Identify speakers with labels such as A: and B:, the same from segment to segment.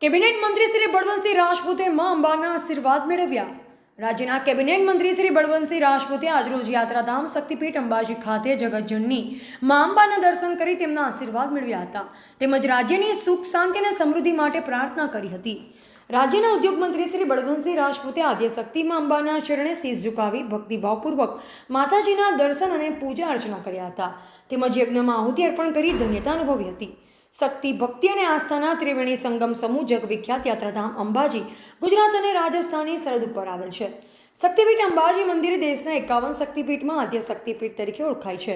A: Cabinet મંત્રી શ્રી બળવંતસિંહ રાજપૂતે માં અંબાના આશીર્વાદ મેળવ્યા। રાજ્યના કેબિનેટ મંત્રી શ્રી બળવંતસિંહ રાજપૂતે આજરોજ યાત્રાધામ શક્તિપીઠ અંબાજી ખાતે જગતજનની માં અંબાના દર્શન કરી તેમના આશીર્વાદ મેળવ્યા હતા, તેમજ રાજ્યની સુખ શાંતિ અને સમૃદ્ધિ માટે પ્રાર્થના કરી હતી। રાજ્યના ઉદ્યોગ મંત્રી શ્રી બળવંતસિંહ રાજપૂતે આદ્યશક્તિ માં અંબાના ચરણે શીશ ઝુકાવી ભક્તિભાવપૂર્વક માતાજીના દર્શન અને પૂજા અર્ચના કર્યા હતા, તેમજ યજ્ઞમાં આહુતિ અર્પણ કરી ધન્યતા અનુભવી હતી। શક્તિ, ભક્તિ અને આસ્થાના ત્રિવેણી સંગમ સમૂહ જગવિખ્યાત યાત્રાધામ અંબાજી ગુજરાત અને રાજસ્થાનની સરહદ ઉપર આવેલ છે। શક્તિપીઠ અંબાજી મંદિર દેશના 51 શક્તિપીઠમાં આદ્ય શક્તિપીઠ તરીકે ઓળખાય છે।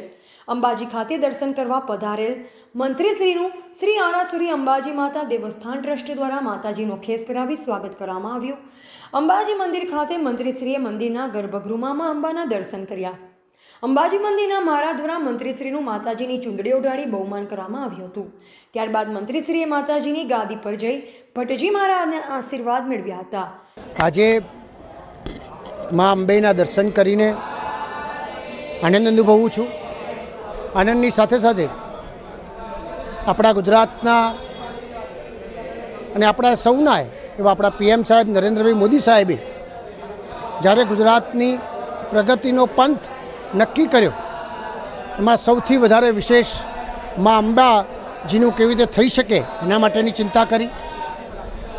A: અંબાજી ખાતે દર્શન કરવા પધારેલ મંત્રીશ્રીનું શ્રી આરાસુરી અંબાજી માતા દેવસ્થાન ટ્રસ્ટ દ્વારા માતાજીનું ખેસ પહેરાવી સ્વાગત કરવામાં આવ્યું। અંબાજી મંદિર ખાતે મંત્રીશ્રીએ મંદિરના ગર્ભગૃહમાં માં અંબાના દર્શન કર્યા। અંબાજી મંદિરના મારા દ્વારા મંત્રીશ્રીનું માતાજીની ચુંદડી ઓઢાડી બહુમાન કરવામાં આવ્યું હતું। ત્યારબાદ મંત્રીશ્રીએ માતાજીની ગાદી પર જઈ ભટ્ટજી મહારાજના આશીર્વાદ મેળવ્યા હતા।
B: આજે મા અંબેના દર્શન કરીને આનંદ અનુભવું છું। આનંદની સાથે સાથે આપણા ગુજરાતના અને આપણા સૌના એવા આપણા પીએમ સાહેબ નરેન્દ્રભાઈ મોદી સાહેબે જ્યારે ગુજરાતની પ્રગતિનો પંથ નક્કી કર્યો, એમાં સૌથી વધારે વિશેષ મા અંબાજીનું કેવી રીતે થઈ શકે એના માટેની ચિંતા કરી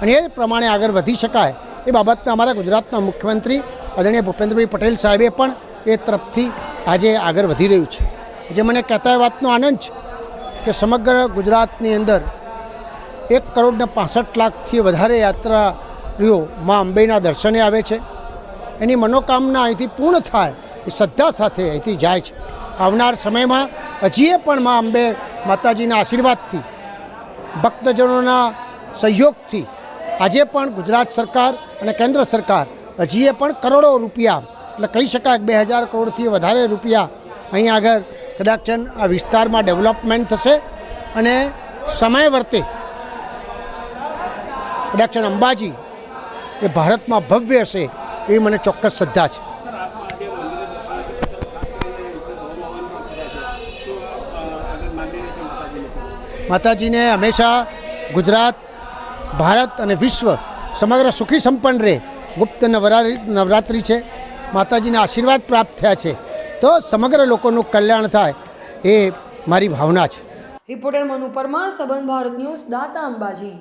B: અને એ પ્રમાણે આગળ વધી શકાય એ બાબતના અમારા ગુજરાતના મુખ્યમંત્રી આદરણીય ભૂપેન્દ્રભાઈ પટેલ સાહેબે પણ એ તરફથી આજે આગળ વધી રહ્યું છે। જે મને કહેતા એ વાતનો આનંદ છે કે સમગ્ર ગુજરાતની અંદર 1,65,00,000થી વધારે યાત્રાળુઓ મા અંબેના દર્શને આવે છે। એની મનોકામના અહીંથી પૂર્ણ થાય એ શ્રદ્ધા સાથે અહીંથી જાય છે। આવનાર સમયમાં હજીએ પણ મા અંબે માતાજીના આશીર્વાદથી, ભક્તજનોના સહયોગથી આજે પણ ગુજરાત સરકાર અને કેન્દ્ર સરકાર હજીએ પણ કરોડો રૂપિયા, એટલે કહી શકાય 2,000 કરોડથી વધારે રૂપિયા અહીં આગળ કદાચ આ વિસ્તારમાં ડેવલપમેન્ટ થશે અને સમય વર્તે કદાચ અંબાજી એ ભારતમાં ભવ્ય હશે એવી મને ચોક્કસ શ્રદ્ધા છે। માતાજીને હંમેશા ગુજરાત, ભારત અને વિશ્વ સમગ્ર સુખી સંપન્ન રહે, ગુપ્ત નવરાત્રિ છે, માતાજીના આશીર્વાદ પ્રાપ્ત થયા છે તો સમગ્ર લોકોનું કલ્યાણ થાય એ મારી ભાવના છે।
A: રિપોર્ટર મનુ પરમાર, સંબંધ ભારત ન્યૂઝ, દાતા અંબાજી।